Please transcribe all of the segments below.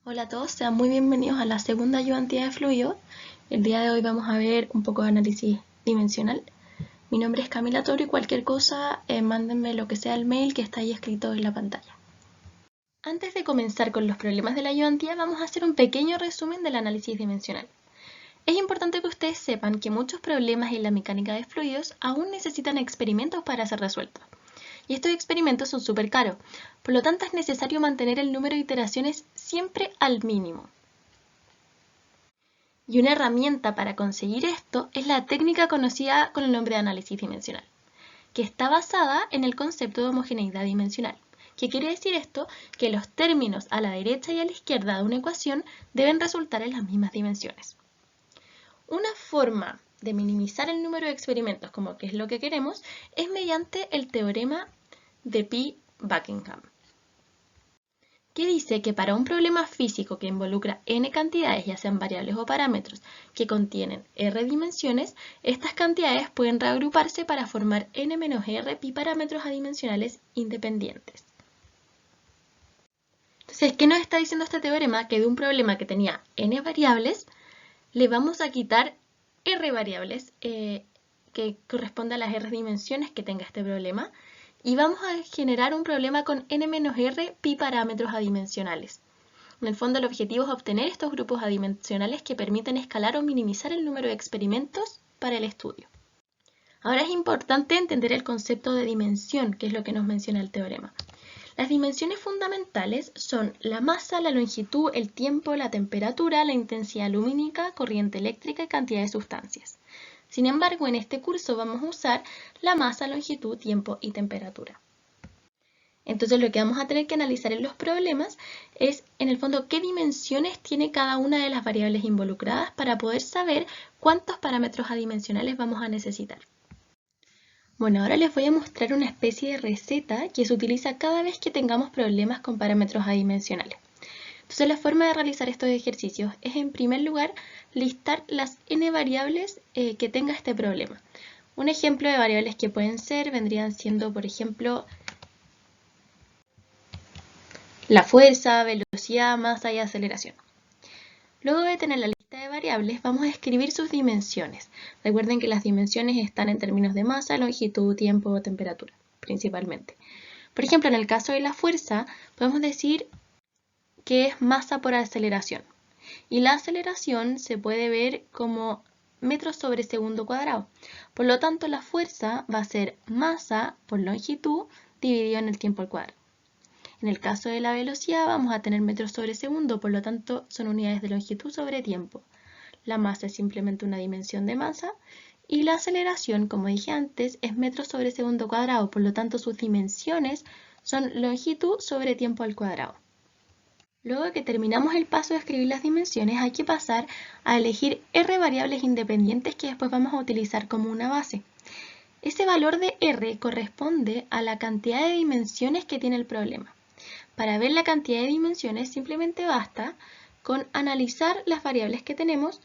Hola a todos, sean muy bienvenidos a la segunda ayudantía de fluidos. El día de hoy vamos a ver un poco de análisis dimensional. Mi nombre es Camila Toro y cualquier cosa mándenme lo que sea al mail que está ahí escrito en la pantalla. Antes de comenzar con los problemas de la ayudantía, vamos a hacer un pequeño resumen del análisis dimensional. Es importante que ustedes sepan que muchos problemas en la mecánica de fluidos aún necesitan experimentos para ser resueltos. Y estos experimentos son súper caros, por lo tanto es necesario mantener el número de iteraciones siempre al mínimo. Y una herramienta para conseguir esto es la técnica conocida con el nombre de análisis dimensional, que está basada en el concepto de homogeneidad dimensional. ¿Qué quiere decir esto? Que los términos a la derecha y a la izquierda de una ecuación deben resultar en las mismas dimensiones. Una forma de minimizar el número de experimentos, como que es lo que queremos, es mediante el teorema de Pi-Buckingham, que dice que para un problema físico que involucra n cantidades, ya sean variables o parámetros, que contienen r dimensiones, estas cantidades pueden reagruparse para formar n menos r pi parámetros adimensionales independientes. Entonces, ¿qué nos está diciendo este teorema? Que de un problema que tenía n variables, le vamos a quitar r variables, que corresponde a las r dimensiones que tenga este problema, y vamos a generar un problema con n menos r pi parámetros adimensionales. En el fondo, el objetivo es obtener estos grupos adimensionales que permiten escalar o minimizar el número de experimentos para el estudio. Ahora es importante entender el concepto de dimensión, que es lo que nos menciona el teorema. Las dimensiones fundamentales son la masa, la longitud, el tiempo, la temperatura, la intensidad lumínica, corriente eléctrica y cantidad de sustancias. Sin embargo, en este curso vamos a usar la masa, longitud, tiempo y temperatura. Entonces lo que vamos a tener que analizar en los problemas es, en el fondo, qué dimensiones tiene cada una de las variables involucradas para poder saber cuántos parámetros adimensionales vamos a necesitar. Bueno, ahora les voy a mostrar una especie de receta que se utiliza cada vez que tengamos problemas con parámetros adimensionales. Entonces la forma de realizar estos ejercicios es, en primer lugar, listar las n variables que tenga este problema. Un ejemplo de variables que pueden ser vendrían siendo, por ejemplo, la fuerza, velocidad, masa y aceleración. Luego de tener la lista de variables, vamos a escribir sus dimensiones. Recuerden que las dimensiones están en términos de masa, longitud, tiempo o temperatura, principalmente. Por ejemplo, en el caso de la fuerza, podemos decir que es masa por aceleración. Y la aceleración se puede ver como metros sobre segundo cuadrado. Por lo tanto, la fuerza va a ser masa por longitud dividido en el tiempo al cuadrado. En el caso de la velocidad vamos a tener metros sobre segundo, por lo tanto son unidades de longitud sobre tiempo. La masa es simplemente una dimensión de masa y la aceleración, como dije antes, es metros sobre segundo cuadrado, por lo tanto sus dimensiones son longitud sobre tiempo al cuadrado. Luego de que terminamos el paso de escribir las dimensiones, hay que pasar a elegir r variables independientes que después vamos a utilizar como una base. Ese valor de r corresponde a la cantidad de dimensiones que tiene el problema. Para ver la cantidad de dimensiones simplemente basta con analizar las variables que tenemos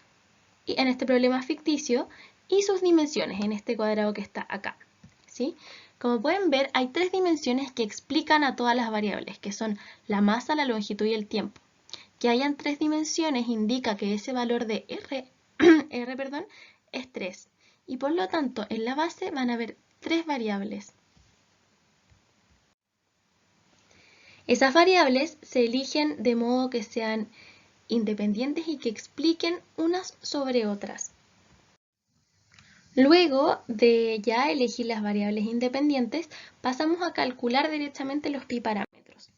en este problema ficticio y sus dimensiones en este cuadrado que está acá, ¿sí? Como pueden ver, hay tres dimensiones que explican a todas las variables, que son la masa, la longitud y el tiempo. Que hayan tres dimensiones indica que ese valor de r es 3. Y por lo tanto, en la base van a haber tres variables. Esas variables se eligen de modo que sean independientes y que expliquen unas sobre otras. Luego de ya elegir las variables independientes, pasamos a calcular directamente los pi parámetros.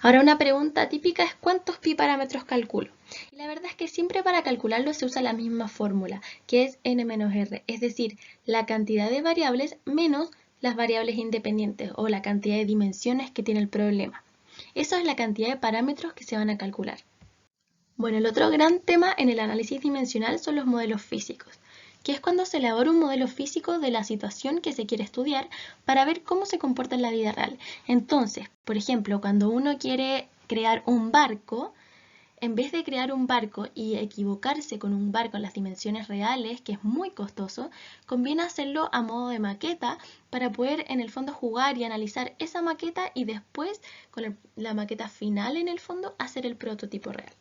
Ahora una pregunta típica es ¿cuántos pi parámetros calculo? Y la verdad es que siempre para calcularlo se usa la misma fórmula, que es n menos r, es decir, la cantidad de variables menos las variables independientes o la cantidad de dimensiones que tiene el problema. Eso es la cantidad de parámetros que se van a calcular. Bueno, el otro gran tema en el análisis dimensional son los modelos físicos, que es cuando se elabora un modelo físico de la situación que se quiere estudiar para ver cómo se comporta en la vida real. Entonces, por ejemplo, cuando uno quiere crear un barco, en vez de crear un barco y equivocarse con un barco en las dimensiones reales, que es muy costoso, conviene hacerlo a modo de maqueta para poder en el fondo jugar y analizar esa maqueta y después con la maqueta final en el fondo hacer el prototipo real.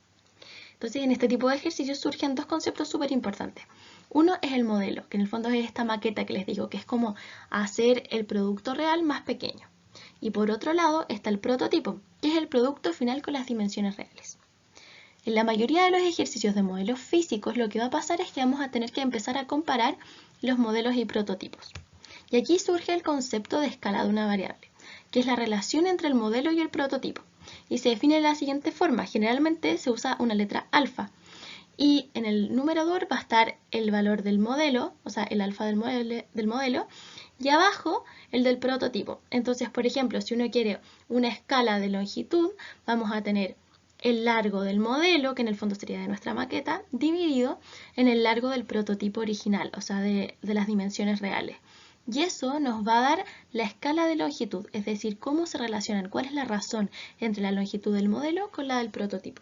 Entonces en este tipo de ejercicios surgen dos conceptos súper importantes. Uno es el modelo, que en el fondo es esta maqueta que les digo, que es como hacer el producto real más pequeño. Y por otro lado está el prototipo, que es el producto final con las dimensiones reales. En la mayoría de los ejercicios de modelos físicos lo que va a pasar es que vamos a tener que empezar a comparar los modelos y prototipos. Y aquí surge el concepto de escala de una variable, que es la relación entre el modelo y el prototipo. Y se define de la siguiente forma. Generalmente se usa una letra alfa. Y en el numerador va a estar el valor del modelo, o sea, el alfa del modelo, y abajo el del prototipo. Entonces, por ejemplo, si uno quiere una escala de longitud, vamos a tener el largo del modelo, que en el fondo sería de nuestra maqueta, dividido en el largo del prototipo original, o sea, de las dimensiones reales. Y eso nos va a dar la escala de longitud, es decir, cómo se relacionan, cuál es la razón entre la longitud del modelo con la del prototipo.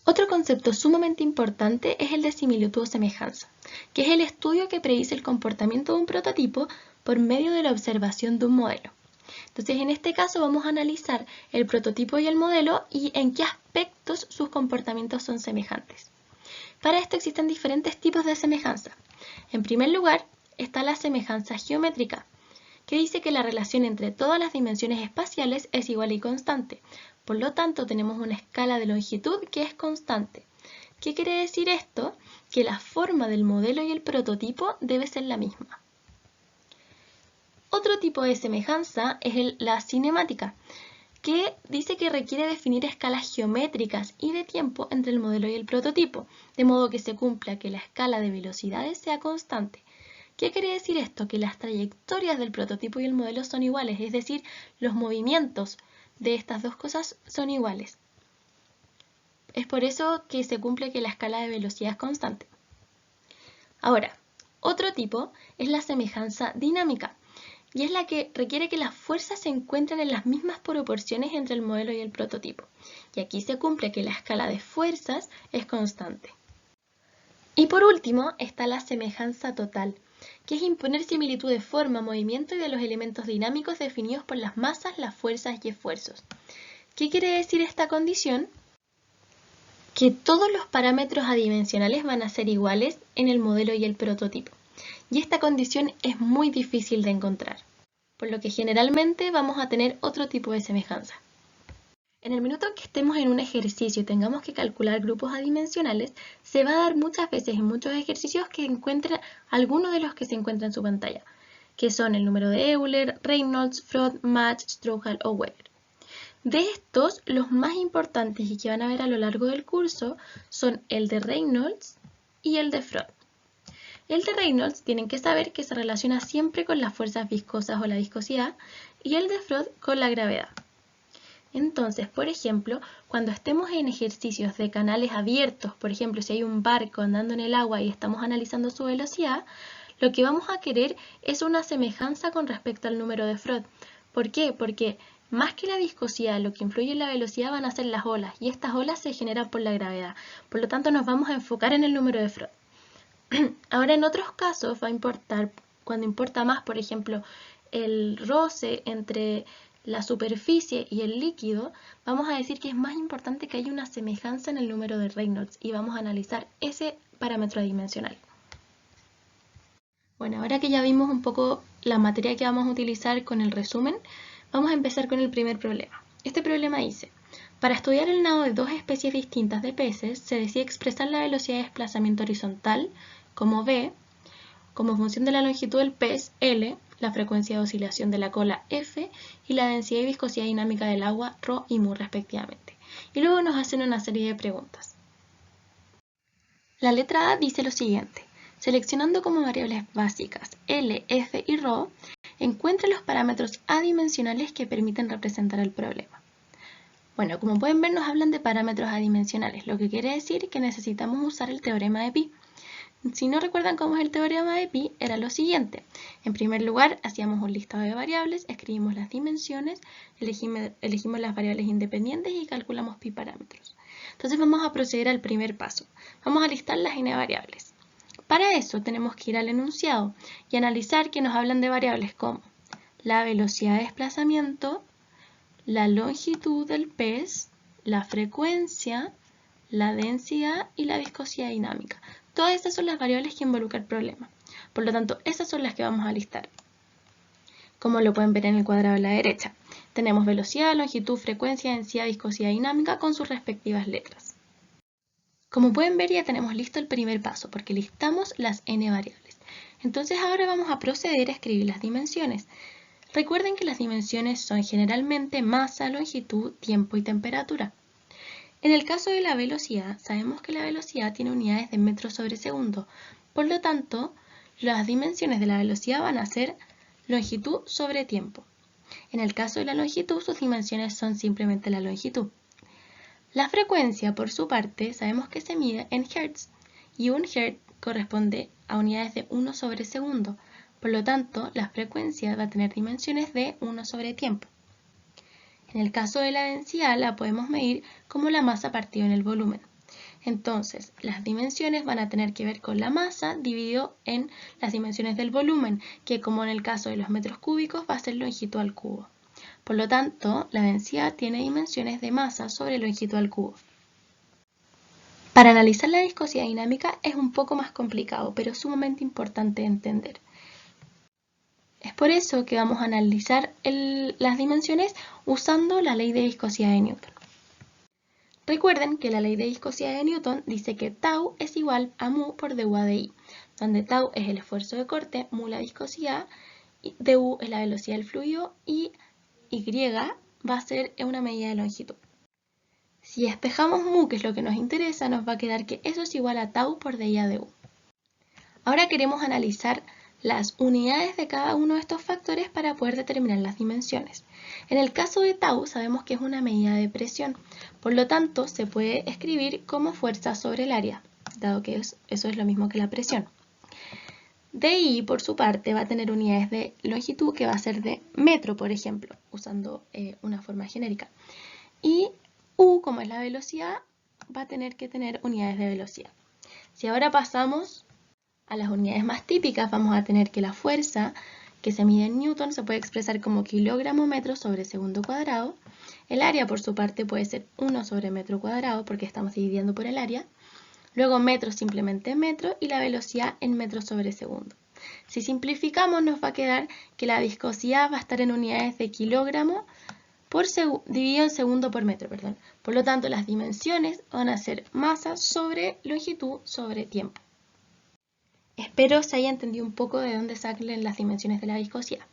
Otro concepto sumamente importante es el de similitud o semejanza, que es el estudio que predice el comportamiento de un prototipo por medio de la observación de un modelo. Entonces, en este caso vamos a analizar el prototipo y el modelo y en qué aspectos sus comportamientos son semejantes. Para esto existen diferentes tipos de semejanza. En primer lugar, está la semejanza geométrica, que dice que la relación entre todas las dimensiones espaciales es igual y constante. Por lo tanto, tenemos una escala de longitud que es constante. ¿Qué quiere decir esto? Que la forma del modelo y el prototipo debe ser la misma. Otro tipo de semejanza es la cinemática, que dice que requiere definir escalas geométricas y de tiempo entre el modelo y el prototipo, de modo que se cumpla que la escala de velocidades sea constante. ¿Qué quiere decir esto? Que las trayectorias del prototipo y el modelo son iguales, es decir, los movimientos de estas dos cosas son iguales. Es por eso que se cumple que la escala de velocidad es constante. Ahora, otro tipo es la semejanza dinámica, y es la que requiere que las fuerzas se encuentren en las mismas proporciones entre el modelo y el prototipo. Y aquí se cumple que la escala de fuerzas es constante. Y por último está la semejanza total, que es imponer similitud de forma, movimiento y de los elementos dinámicos definidos por las masas, las fuerzas y esfuerzos. ¿Qué quiere decir esta condición? Que todos los parámetros adimensionales van a ser iguales en el modelo y el prototipo. Y esta condición es muy difícil de encontrar, por lo que generalmente vamos a tener otro tipo de semejanza. En el minuto en que estemos en un ejercicio y tengamos que calcular grupos adimensionales, se va a dar muchas veces en muchos ejercicios que encuentren alguno de los que se encuentran en su pantalla, que son el número de Euler, Reynolds, Freud, Mach, Strouhal o Weber. De estos, los más importantes y que van a ver a lo largo del curso son el de Reynolds y el de Freud. El de Reynolds tienen que saber que se relaciona siempre con las fuerzas viscosas o la viscosidad y el de Freud con la gravedad. Entonces, por ejemplo, cuando estemos en ejercicios de canales abiertos, por ejemplo, si hay un barco andando en el agua y estamos analizando su velocidad, lo que vamos a querer es una semejanza con respecto al número de Freud. ¿Por qué? Porque más que la viscosidad, lo que influye en la velocidad van a ser las olas, y estas olas se generan por la gravedad. Por lo tanto, nos vamos a enfocar en el número de Freud. Ahora, en otros casos va a importar, cuando importa más, por ejemplo, el roce entre la superficie y el líquido, vamos a decir que es más importante que haya una semejanza en el número de Reynolds y vamos a analizar ese parámetro adimensional. Bueno, ahora que ya vimos un poco la materia que vamos a utilizar con el resumen, vamos a empezar con el primer problema. Este problema dice: para estudiar el nado de dos especies distintas de peces, se decide expresar la velocidad de desplazamiento horizontal como v, como función de la longitud del pez, L, la frecuencia de oscilación de la cola, F, y la densidad y viscosidad dinámica del agua, ρ y mu, respectivamente. Y luego nos hacen una serie de preguntas. La letra A dice lo siguiente: seleccionando como variables básicas L, F y ρ, encuentra los parámetros adimensionales que permiten representar el problema. Bueno, como pueden ver, nos hablan de parámetros adimensionales, lo que quiere decir que necesitamos usar el teorema de Pi. Si no recuerdan cómo es el teorema de Pi, era lo siguiente. En primer lugar, hacíamos un listado de variables, escribimos las dimensiones, elegimos las variables independientes y calculamos pi parámetros. Entonces vamos a proceder al primer paso. Vamos a listar las n variables. Para eso tenemos que ir al enunciado y analizar que nos hablan de variables como la velocidad de desplazamiento, la longitud del pez, la frecuencia, la densidad y la viscosidad dinámica. Todas estas son las variables que involucra el problema. Por lo tanto, esas son las que vamos a listar. Como lo pueden ver en el cuadrado a la derecha, tenemos velocidad, longitud, frecuencia, densidad, viscosidad dinámica con sus respectivas letras. Como pueden ver, ya tenemos listo el primer paso porque listamos las n variables. Entonces ahora vamos a proceder a escribir las dimensiones. Recuerden que las dimensiones son generalmente masa, longitud, tiempo y temperatura. En el caso de la velocidad, sabemos que la velocidad tiene unidades de metros sobre segundo. Por lo tanto, las dimensiones de la velocidad van a ser longitud sobre tiempo. En el caso de la longitud, sus dimensiones son simplemente la longitud. La frecuencia, por su parte, sabemos que se mide en Hz, y un Hz corresponde a unidades de 1 sobre segundo. Por lo tanto, la frecuencia va a tener dimensiones de 1 sobre tiempo. En el caso de la densidad, la podemos medir como la masa partido en el volumen. Entonces, las dimensiones van a tener que ver con la masa dividido en las dimensiones del volumen, que como en el caso de los metros cúbicos va a ser longitud al cubo. Por lo tanto, la densidad tiene dimensiones de masa sobre longitud al cubo. Para analizar la viscosidad dinámica es un poco más complicado, pero sumamente importante de entender. Es por eso que vamos a analizar las dimensiones usando la ley de viscosidad de Newton. Recuerden que la ley de viscosidad de Newton dice que tau es igual a mu por du de I, donde tau es el esfuerzo de corte, mu la viscosidad, du es la velocidad del fluido y y va a ser una medida de longitud. Si despejamos mu, que es lo que nos interesa, nos va a quedar que eso es igual a tau por di a du. Ahora queremos analizar las unidades de cada uno de estos factores para poder determinar las dimensiones. En el caso de tau sabemos que es una medida de presión, por lo tanto se puede escribir como fuerza sobre el área, dado que eso es lo mismo que la presión. DI, por su parte, va a tener unidades de longitud que va a ser de metro, por ejemplo, usando una forma genérica. Y U, como es la velocidad, va a tener que tener unidades de velocidad. Si ahora pasamos a las unidades más típicas, vamos a tener que la fuerza, que se mide en newton, se puede expresar como kilogramo metro sobre segundo cuadrado. El área, por su parte, puede ser 1 sobre metro cuadrado, porque estamos dividiendo por el área. Luego metro simplemente en metro y la velocidad en metros sobre segundo. Si simplificamos nos va a quedar que la viscosidad va a estar en unidades de kilogramo dividido en segundo por metro. Por lo tanto, las dimensiones van a ser masa sobre longitud sobre tiempo. Espero se haya entendido un poco de dónde salen las dimensiones de la viscosidad.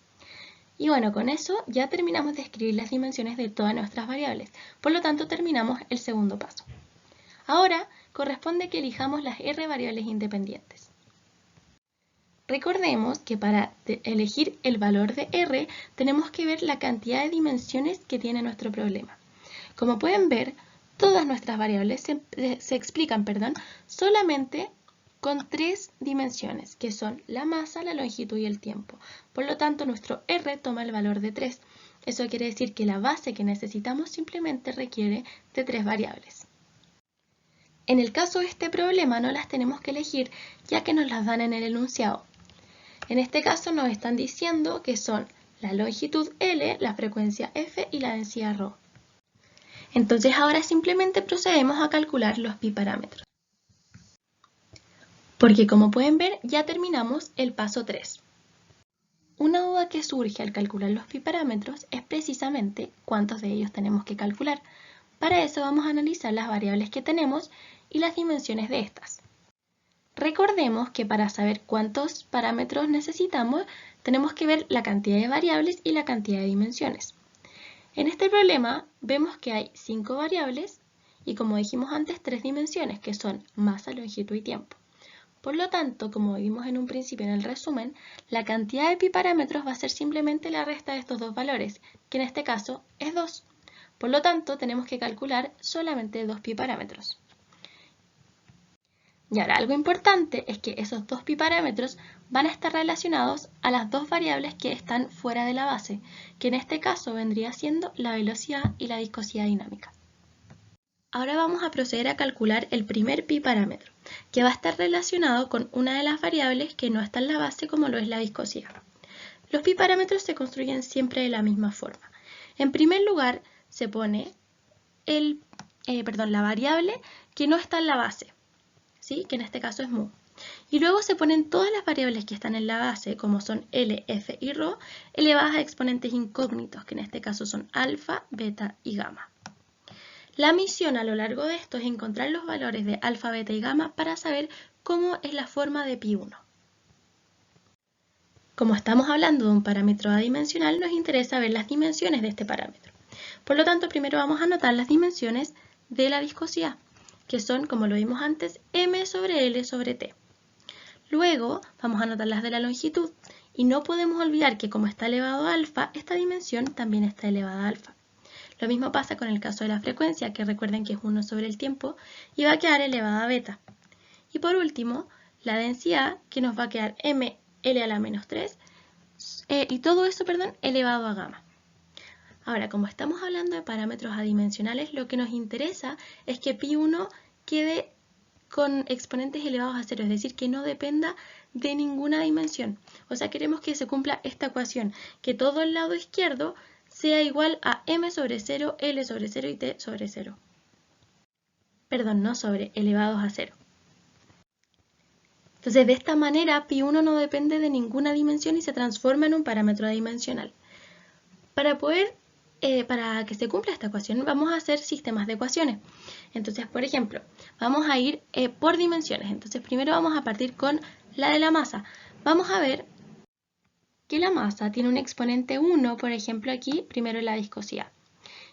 Y bueno, con eso ya terminamos de escribir las dimensiones de todas nuestras variables. Por lo tanto, terminamos el segundo paso. Ahora corresponde que elijamos las R variables independientes. Recordemos que para elegir el valor de R tenemos que ver la cantidad de dimensiones que tiene nuestro problema. Como pueden ver, todas nuestras variables se explican solamente con 3 dimensiones, que son la masa, la longitud y el tiempo. Por lo tanto, nuestro R toma el valor de 3. Eso quiere decir que la base que necesitamos simplemente requiere de 3 variables. En el caso de este problema no las tenemos que elegir ya que nos las dan en el enunciado. En este caso nos están diciendo que son la longitud L, la frecuencia F y la densidad ρ. Entonces ahora simplemente procedemos a calcular los pi parámetros. Porque como pueden ver ya terminamos el paso 3. Una duda que surge al calcular los pi parámetros es precisamente cuántos de ellos tenemos que calcular. Para eso vamos a analizar las variables que tenemos y las dimensiones de estas. Recordemos que para saber cuántos parámetros necesitamos, tenemos que ver la cantidad de variables y la cantidad de dimensiones. En este problema vemos que hay 5 variables y, como dijimos antes, 3 dimensiones, que son masa, longitud y tiempo. Por lo tanto, como vimos en un principio en el resumen, la cantidad de pi parámetros va a ser simplemente la resta de estos dos valores, que en este caso es 2. Por lo tanto, tenemos que calcular solamente 2 pi parámetros. Y ahora, algo importante es que esos 2 pi parámetros van a estar relacionados a las dos variables que están fuera de la base, que en este caso vendría siendo la velocidad y la viscosidad dinámica. Ahora vamos a proceder a calcular el primer pi parámetro, que va a estar relacionado con una de las variables que no está en la base como lo es la viscosidad. Los pi parámetros se construyen siempre de la misma forma. En primer lugar se pone la variable que no está en la base, ¿sí? Que en este caso es mu. Y luego se ponen todas las variables que están en la base, como son L, F y ρ, elevadas a exponentes incógnitos, que en este caso son alfa, beta y gamma. La misión a lo largo de esto es encontrar los valores de alfa, beta y gamma para saber cómo es la forma de pi1. Como estamos hablando de un parámetro adimensional, nos interesa ver las dimensiones de este parámetro. Por lo tanto, primero vamos a anotar las dimensiones de la viscosidad, que son, como lo vimos antes, m sobre L sobre t. Luego vamos a anotar las de la longitud, y no podemos olvidar que como está elevado a alfa, esta dimensión también está elevada a alfa. Lo mismo pasa con el caso de la frecuencia, que recuerden que es 1 sobre el tiempo, y va a quedar elevada a beta. Y por último, la densidad, que nos va a quedar m L a la menos 3, y todo eso, elevado a gamma. Ahora, como estamos hablando de parámetros adimensionales, lo que nos interesa es que pi1 quede con exponentes elevados a 0, es decir, que no dependa de ninguna dimensión. O sea, queremos que se cumpla esta ecuación, que todo el lado izquierdo sea igual a m sobre 0, L sobre 0 y t sobre 0. Perdón, no sobre, elevados a 0. Entonces, de esta manera, pi1 no depende de ninguna dimensión y se transforma en un parámetro adimensional. Para que se cumpla esta ecuación, vamos a hacer sistemas de ecuaciones. Entonces, por ejemplo, vamos a ir por dimensiones. Entonces, primero vamos a partir con la de la masa. Vamos a ver que la masa tiene un exponente 1, por ejemplo, aquí, primero en la viscosidad.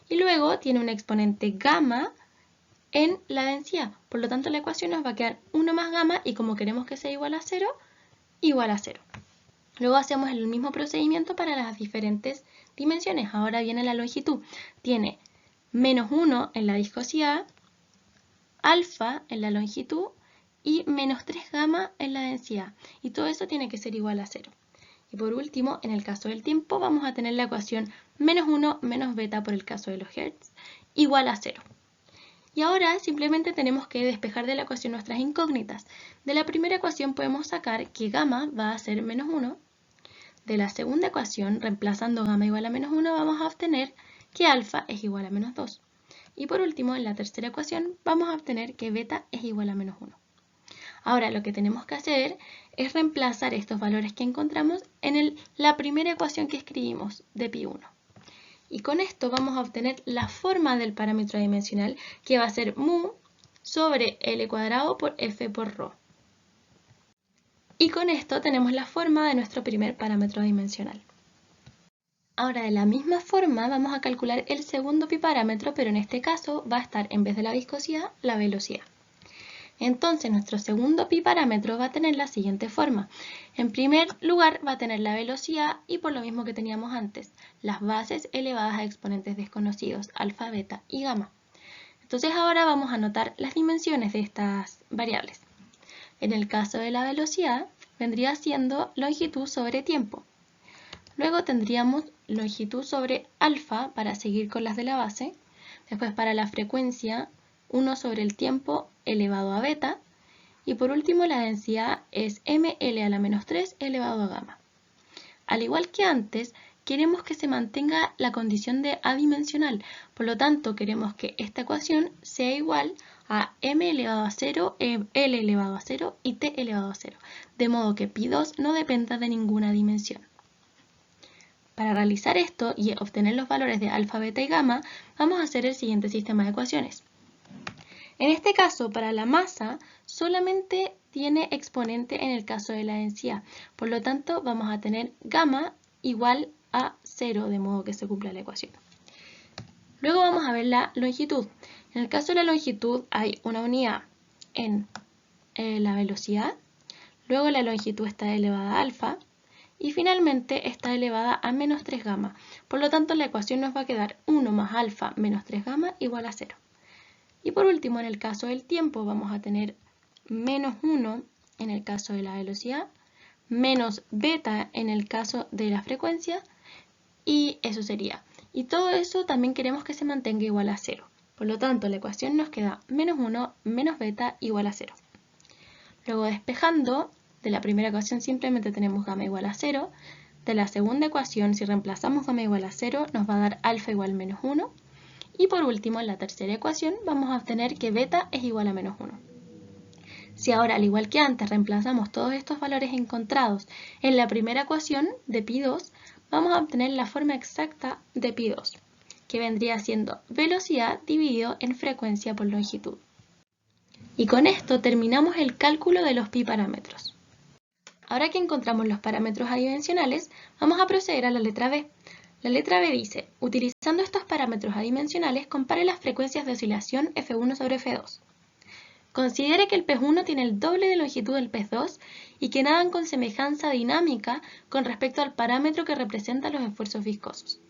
Y luego tiene un exponente gamma en la densidad. Por lo tanto, la ecuación nos va a quedar 1 más gamma y como queremos que sea igual a 0, igual a 0. Luego hacemos el mismo procedimiento para las diferentes dimensiones. Ahora viene la longitud. Tiene menos 1 en la viscosidad, alfa en la longitud y menos 3 gamma en la densidad. Y todo eso tiene que ser igual a 0. Y por último, en el caso del tiempo, vamos a tener la ecuación menos 1 menos beta por el caso de los hertz igual a 0. Y ahora simplemente tenemos que despejar de la ecuación nuestras incógnitas. De la primera ecuación podemos sacar que gamma va a ser menos 1. De la segunda ecuación, reemplazando gamma igual a menos 1, vamos a obtener que alfa es igual a menos 2. Y por último, en la tercera ecuación, vamos a obtener que beta es igual a menos 1. Ahora lo que tenemos que hacer es reemplazar estos valores que encontramos en la primera ecuación que escribimos de pi1. Y con esto vamos a obtener la forma del parámetro adimensional, que va a ser mu sobre L cuadrado por F por ρ. Y con esto tenemos la forma de nuestro primer parámetro adimensional. Ahora, de la misma forma, vamos a calcular el segundo pi parámetro, pero en este caso va a estar, en vez de la viscosidad, la velocidad. Entonces, nuestro segundo pi parámetro va a tener la siguiente forma. En primer lugar, va a tener la velocidad y por lo mismo que teníamos antes, las bases elevadas a exponentes desconocidos, alfa, beta y gamma. Entonces, ahora vamos a anotar las dimensiones de estas variables. En el caso de la velocidad, vendría siendo longitud sobre tiempo. Luego tendríamos longitud sobre alfa para seguir con las de la base. Después para la frecuencia, 1 sobre el tiempo elevado a beta. Y por último la densidad es ml a la menos 3 elevado a gamma. Al igual que antes, queremos que se mantenga la condición de adimensional. Por lo tanto, queremos que esta ecuación sea igual a m elevado a 0, l elevado a 0 y t elevado a 0. De modo que pi2 no dependa de ninguna dimensión. Para realizar esto y obtener los valores de alfa, beta y gamma, vamos a hacer el siguiente sistema de ecuaciones. En este caso, para la masa, solamente tiene exponente en el caso de la densidad. Por lo tanto, vamos a tener gamma igual a 0, de modo que se cumpla la ecuación. Luego vamos a ver la longitud. En el caso de la longitud hay una unidad en la velocidad, luego la longitud está elevada a alfa, y finalmente está elevada a menos 3 gamma. Por lo tanto, la ecuación nos va a quedar 1 más alfa menos 3 gamma igual a 0. Y por último, en el caso del tiempo, vamos a tener menos 1 en el caso de la velocidad, menos beta en el caso de la frecuencia, y eso sería. Y todo eso también queremos que se mantenga igual a 0. Por lo tanto, la ecuación nos queda menos 1 menos beta igual a 0. Luego despejando, de la primera ecuación simplemente tenemos gamma igual a 0. De la segunda ecuación, si reemplazamos gamma igual a 0, nos va a dar alfa igual a menos 1. Y por último, en la tercera ecuación, vamos a obtener que beta es igual a menos 1. Si ahora, al igual que antes, reemplazamos todos estos valores encontrados en la primera ecuación de pi2, vamos a obtener la forma exacta de pi2, que vendría siendo velocidad dividido en frecuencia por longitud. Y con esto terminamos el cálculo de los pi parámetros. Ahora que encontramos los parámetros adimensionales, vamos a proceder a la letra B. La letra B dice, utilizando estos parámetros adimensionales, compare las frecuencias de oscilación F1 sobre F2. Considere que el pez 1 tiene el doble de longitud del pez 2 y que nadan con semejanza dinámica con respecto al parámetro que representa los esfuerzos viscosos.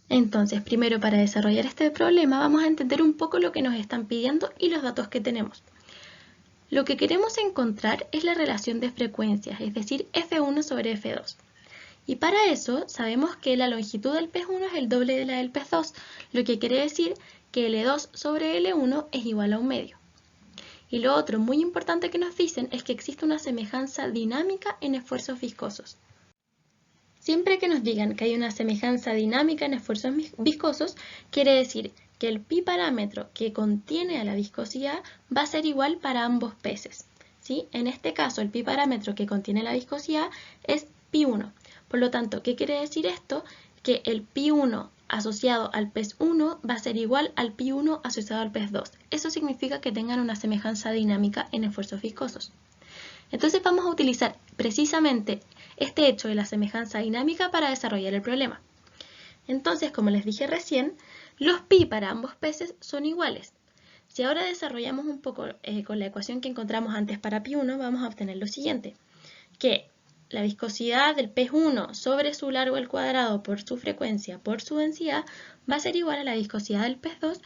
Entonces, primero para desarrollar este problema vamos a entender un poco lo que nos están pidiendo y los datos que tenemos. Lo que queremos encontrar es la relación de frecuencias, es decir, F1 sobre F2. Y para eso sabemos que la longitud del pez 1 es el doble de la del pez 2, lo que quiere decir que L2 sobre L1 es igual a 1 medio. Y lo otro muy importante que nos dicen es que existe una semejanza dinámica en esfuerzos viscosos. Siempre que nos digan que hay una semejanza dinámica en esfuerzos viscosos, quiere decir que el pi parámetro que contiene a la viscosidad va a ser igual para ambos peces, ¿sí? En este caso, el pi parámetro que contiene la viscosidad es pi1. Por lo tanto, ¿qué quiere decir esto? Que el pi1 asociado al pez 1 va a ser igual al pi1 asociado al pez 2. Eso significa que tengan una semejanza dinámica en esfuerzos viscosos. Entonces vamos a utilizar precisamente este hecho de la semejanza dinámica para desarrollar el problema. Entonces, como les dije recién, los pi para ambos peces son iguales. Si ahora desarrollamos un poco con la ecuación que encontramos antes para pi1, vamos a obtener lo siguiente, que la viscosidad del pez 1 sobre su largo al cuadrado por su frecuencia por su densidad va a ser igual a la viscosidad del pez 2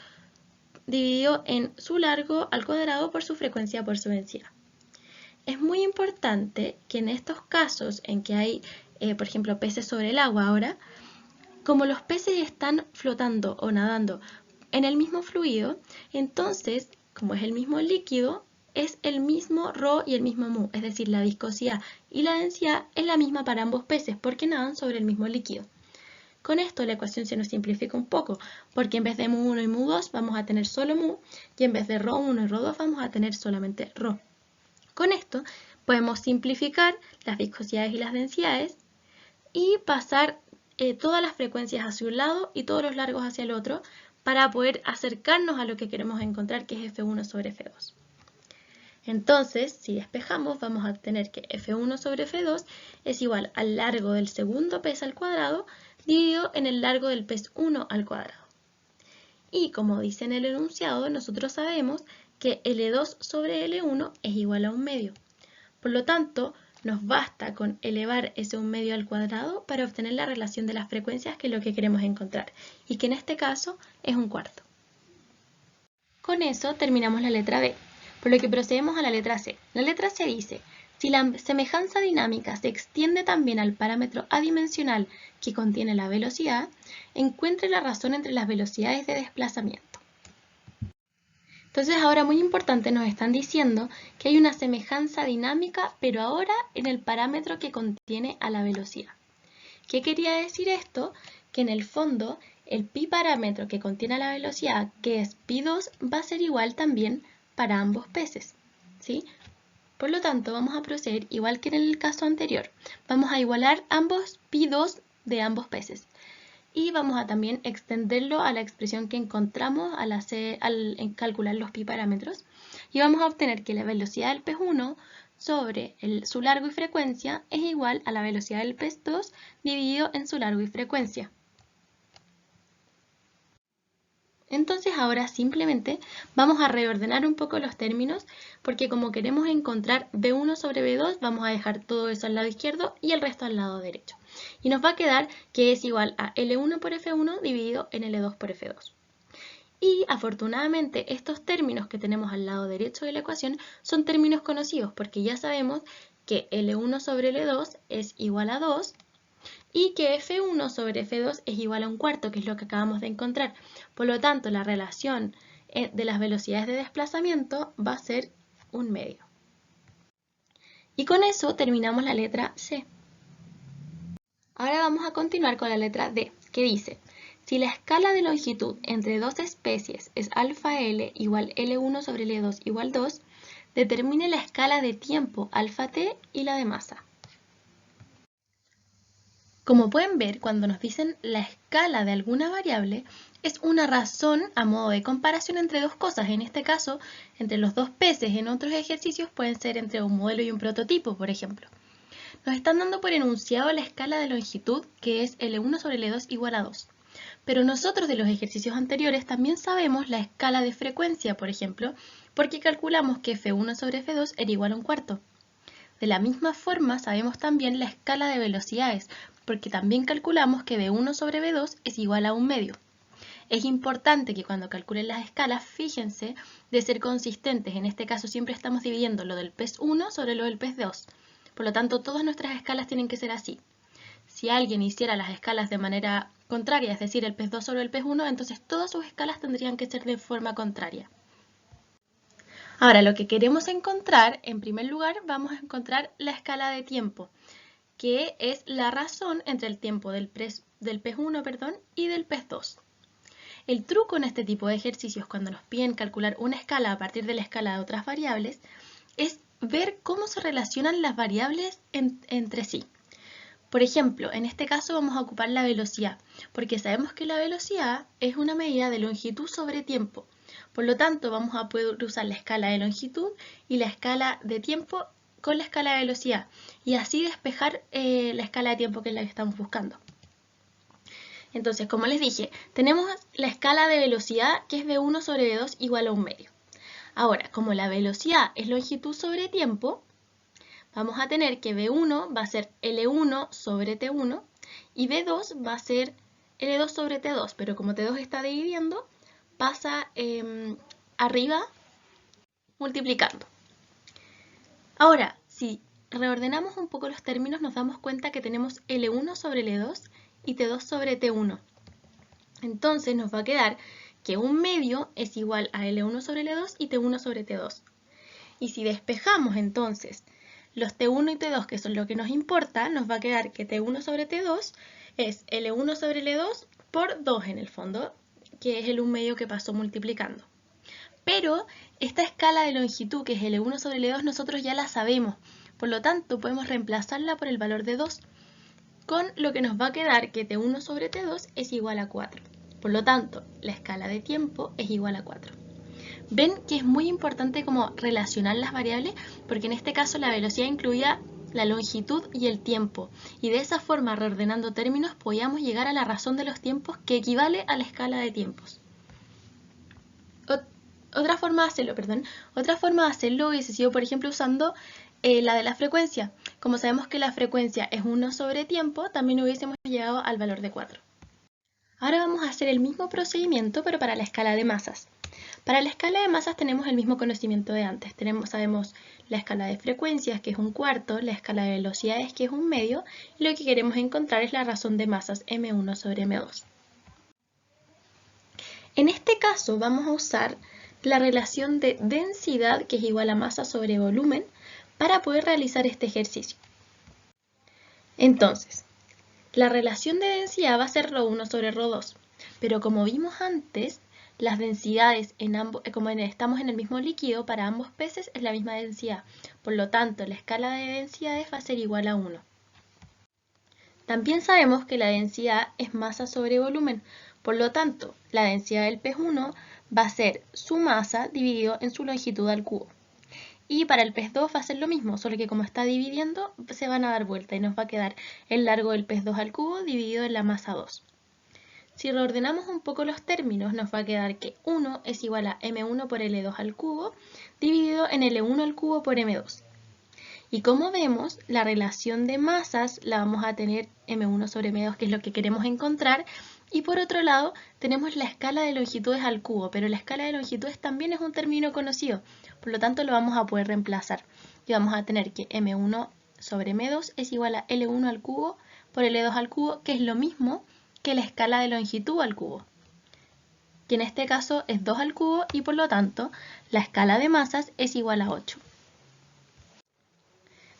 dividido en su largo al cuadrado por su frecuencia por su densidad. Es muy importante que en estos casos en que hay, por ejemplo, peces sobre el agua ahora, como los peces están flotando o nadando en el mismo fluido, entonces, como es el mismo líquido, es el mismo ρ y el mismo mu, es decir, la viscosidad y la densidad es la misma para ambos peces porque nadan sobre el mismo líquido. Con esto la ecuación se nos simplifica un poco, porque en vez de mu1 y mu2 vamos a tener solo mu, y en vez de ρ1 y ρ2 vamos a tener solamente ρ. Con esto podemos simplificar las viscosidades y las densidades y pasar todas las frecuencias hacia un lado y todos los largos hacia el otro para poder acercarnos a lo que queremos encontrar, que es F1 sobre F2. Entonces, si despejamos, vamos a obtener que F1 sobre F2 es igual al largo del segundo pez al cuadrado dividido en el largo del pez 1 al cuadrado. Y como dice en el enunciado, nosotros sabemos que L2 sobre L1 es igual a 1 medio. Por lo tanto, nos basta con elevar ese 1 medio al cuadrado para obtener la relación de las frecuencias, que es lo que queremos encontrar, y que en este caso es 1/4. Con eso terminamos la letra B, por lo que procedemos a la letra C. La letra C dice, si la semejanza dinámica se extiende también al parámetro adimensional que contiene la velocidad, encuentre la razón entre las velocidades de desplazamiento. Entonces ahora muy importante nos están diciendo que hay una semejanza dinámica, pero ahora en el parámetro que contiene a la velocidad. ¿Qué quería decir esto? Que en el fondo el pi parámetro que contiene a la velocidad, que es pi2, va a ser igual también para ambos peces, ¿sí? Por lo tanto vamos a proceder igual que en el caso anterior. Vamos a igualar ambos pi2 de ambos peces. Y vamos a también extenderlo a la expresión que encontramos al calcular los pi parámetros. Y vamos a obtener que la velocidad del pez 1 sobre su largo y frecuencia es igual a la velocidad del pez 2 dividido en su largo y frecuencia. Entonces ahora simplemente vamos a reordenar un poco los términos, porque como queremos encontrar B1 sobre B2, vamos a dejar todo eso al lado izquierdo y el resto al lado derecho. Y nos va a quedar que es igual a L1 por F1 dividido en L2 por F2. Y afortunadamente estos términos que tenemos al lado derecho de la ecuación son términos conocidos, porque ya sabemos que L1 sobre L2 es igual a 2 y que F1 sobre F2 es igual a 1/4, que es lo que acabamos de encontrar. Por lo tanto, la relación de las velocidades de desplazamiento va a ser 1/2. Y con eso terminamos la letra C. Ahora vamos a continuar con la letra D, que dice: si la escala de longitud entre dos especies es alfa L igual L1 sobre L2 igual 2, determine la escala de tiempo alfa T y la de masa. Como pueden ver, cuando nos dicen la escala de alguna variable, es una razón a modo de comparación entre dos cosas. En este caso, entre los dos peces. En otros ejercicios pueden ser entre un modelo y un prototipo, por ejemplo. Nos están dando por enunciado la escala de longitud, que es L1 sobre L2 igual a 2. Pero nosotros de los ejercicios anteriores también sabemos la escala de frecuencia, por ejemplo, porque calculamos que F1 sobre F2 era igual a 1/4. De la misma forma sabemos también la escala de velocidades, porque también calculamos que V1 sobre V2 es igual a 1/2. Es importante que cuando calculen las escalas, fíjense de ser consistentes. En este caso siempre estamos dividiendo lo del pez 1 sobre lo del pez 2. Por lo tanto, todas nuestras escalas tienen que ser así. Si alguien hiciera las escalas de manera contraria, es decir, el pez 2 sobre el pez 1, entonces todas sus escalas tendrían que ser de forma contraria. Ahora, lo que queremos encontrar, en primer lugar, vamos a encontrar la escala de tiempo, que es la razón entre el tiempo del pez 1 y del pez 2. El truco en este tipo de ejercicios, cuando nos piden calcular una escala a partir de la escala de otras variables, es ver cómo se relacionan las variables entre sí. Por ejemplo, en este caso vamos a ocupar la velocidad, porque sabemos que la velocidad es una medida de longitud sobre tiempo. Por lo tanto, vamos a poder usar la escala de longitud y la escala de tiempo con la escala de velocidad, y así despejar la escala de tiempo que es la que estamos buscando. Entonces, como les dije, tenemos la escala de velocidad, que es V1 sobre V2 igual a 1/2. Ahora, como la velocidad es longitud sobre tiempo, vamos a tener que V1 va a ser L1 sobre T1 y V2 va a ser L2 sobre T2, pero como T2 está dividiendo, pasa arriba multiplicando. Ahora, si reordenamos un poco los términos, nos damos cuenta que tenemos L1 sobre L2 y T2 sobre T1. Entonces nos va a quedar que 1/2 es igual a L1 sobre L2 y T1 sobre T2. Y si despejamos entonces los T1 y T2, que son lo que nos importa, nos va a quedar que T1 sobre T2 es L1 sobre L2 por 2 en el fondo, que es el 1/2 que pasó multiplicando. Pero esta escala de longitud, que es L1 sobre L2, nosotros ya la sabemos. Por lo tanto, podemos reemplazarla por el valor de 2, con lo que nos va a quedar que T1 sobre T2 es igual a 4. Por lo tanto, la escala de tiempo es igual a 4. Ven que es muy importante como relacionar las variables, porque en este caso la velocidad incluía la longitud y el tiempo, y de esa forma, reordenando términos, podíamos llegar a la razón de los tiempos, que equivale a la escala de tiempos. Otra forma de hacerlo hubiese sido, por ejemplo, usando la de la frecuencia. Como sabemos que la frecuencia es 1 sobre tiempo, también hubiésemos llegado al valor de 4. Ahora vamos a hacer el mismo procedimiento, pero para la escala de masas. Para la escala de masas tenemos el mismo conocimiento de antes. Sabemos la escala de frecuencias, que es 1/4, la escala de velocidades, que es 1/2, y lo que queremos encontrar es la razón de masas, M1 sobre M2. En este caso vamos a usar la relación de densidad, que es igual a masa sobre volumen, para poder realizar este ejercicio. Entonces, la relación de densidad va a ser ρ1 sobre ρ2, pero como vimos antes, las densidades, como estamos en el mismo líquido, para ambos peces es la misma densidad. Por lo tanto, la escala de densidades va a ser igual a 1. También sabemos que la densidad es masa sobre volumen. Por lo tanto, la densidad del pez 1 va a ser su masa dividido en su longitud al cubo. Y para el pez 2 va a ser lo mismo, solo que como está dividiendo, se van a dar vuelta y nos va a quedar el largo del pez 2 al cubo dividido en la masa 2. Si reordenamos un poco los términos, nos va a quedar que 1 es igual a M1 por L2 al cubo dividido en L1 al cubo por M2. Y como vemos, la relación de masas la vamos a tener M1 sobre M2, que es lo que queremos encontrar. Y por otro lado, tenemos la escala de longitudes al cubo, pero la escala de longitudes también es un término conocido. Por lo tanto, lo vamos a poder reemplazar. Y vamos a tener que M1 sobre M2 es igual a L1 al cubo por L2 al cubo, que es lo mismo que la escala de longitud al cubo, que en este caso es 2 al cubo y por lo tanto la escala de masas es igual a 8.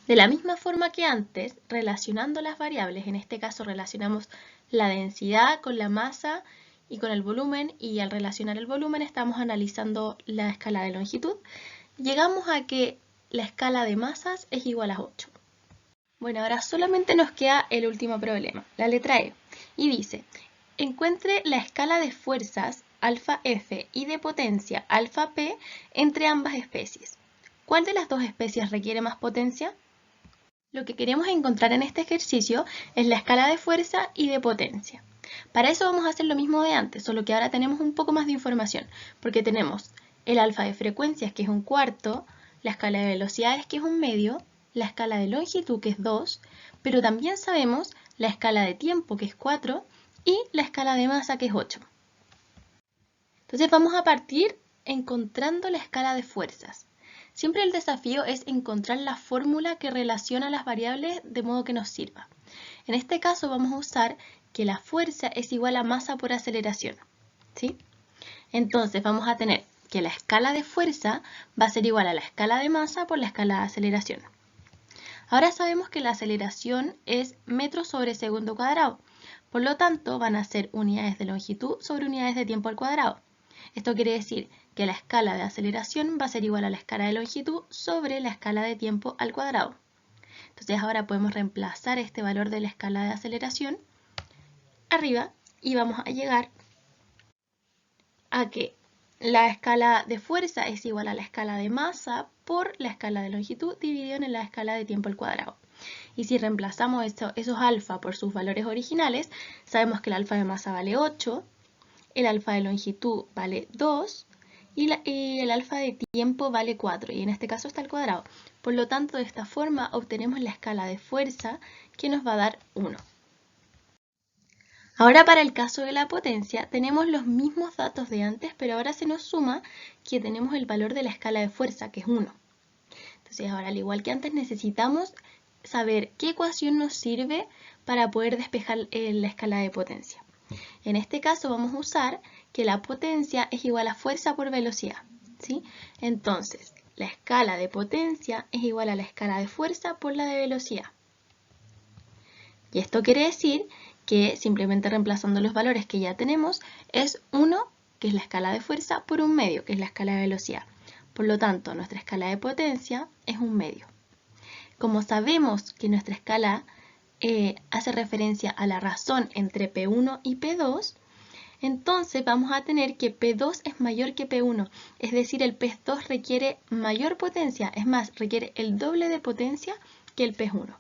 De la misma forma que antes, relacionando las variables, en este caso relacionamos la densidad con la masa y con el volumen, y al relacionar el volumen estamos analizando la escala de longitud, llegamos a que la escala de masas es igual a 8. Bueno, ahora solamente nos queda el último problema, la letra E, y dice, encuentre la escala de fuerzas alfa F y de potencia alfa P entre ambas especies. ¿Cuál de las dos especies requiere más potencia? Lo que queremos encontrar en este ejercicio es la escala de fuerza y de potencia. Para eso vamos a hacer lo mismo de antes, solo que ahora tenemos un poco más de información, porque tenemos el alfa de frecuencias, que es un cuarto, la escala de velocidades, que es un medio, la escala de longitud, que es 2, pero también sabemos la escala de tiempo, que es 4, y la escala de masa, que es 8. Entonces vamos a partir encontrando la escala de fuerzas. Siempre el desafío es encontrar la fórmula que relaciona las variables de modo que nos sirva. En este caso vamos a usar que la fuerza es igual a masa por aceleración, ¿sí? Entonces vamos a tener que la escala de fuerza va a ser igual a la escala de masa por la escala de aceleración. Ahora sabemos que la aceleración es metros sobre segundo cuadrado, por lo tanto van a ser unidades de longitud sobre unidades de tiempo al cuadrado. Esto quiere decir que la escala de aceleración va a ser igual a la escala de longitud sobre la escala de tiempo al cuadrado. Entonces ahora podemos reemplazar este valor de la escala de aceleración arriba y vamos a llegar a que la escala de fuerza es igual a la escala de masa por la escala de longitud dividido en la escala de tiempo al cuadrado. Y si reemplazamos esos alfa por sus valores originales, sabemos que el alfa de masa vale 8, el alfa de longitud vale 2 y el alfa de tiempo vale 4, y en este caso está al cuadrado. Por lo tanto, de esta forma obtenemos la escala de fuerza, que nos va a dar 1. Ahora para el caso de la potencia tenemos los mismos datos de antes, pero ahora se nos suma que tenemos el valor de la escala de fuerza, que es 1. Entonces ahora, al igual que antes, necesitamos saber qué ecuación nos sirve para poder despejar la escala de potencia. En este caso vamos a usar que la potencia es igual a fuerza por velocidad, ¿sí? Entonces, la escala de potencia es igual a la escala de fuerza por la de velocidad. Y esto quiere decir que simplemente reemplazando los valores que ya tenemos es 1, que es la escala de fuerza, por un medio, que es la escala de velocidad. Por lo tanto, nuestra escala de potencia es un medio. Como sabemos que nuestra escala hace referencia a la razón entre P1 y P2, entonces vamos a tener que P2 es mayor que P1, es decir, el P2 requiere mayor potencia, es más, requiere el doble de potencia que el P1.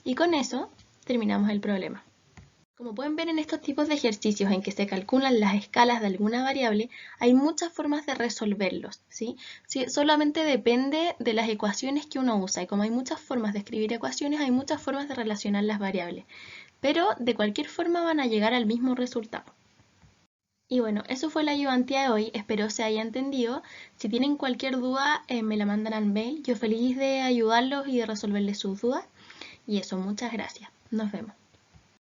Y con eso terminamos el problema. Como pueden ver en estos tipos de ejercicios en que se calculan las escalas de alguna variable, hay muchas formas de resolverlos, ¿sí? Solamente depende de las ecuaciones que uno usa, y como hay muchas formas de escribir ecuaciones, hay muchas formas de relacionar las variables, pero de cualquier forma van a llegar al mismo resultado. Y bueno, eso fue la ayudantía de hoy, espero se haya entendido. Si tienen cualquier duda, me la mandan al mail, yo feliz de ayudarlos y de resolverles sus dudas. Y eso, muchas gracias, nos vemos.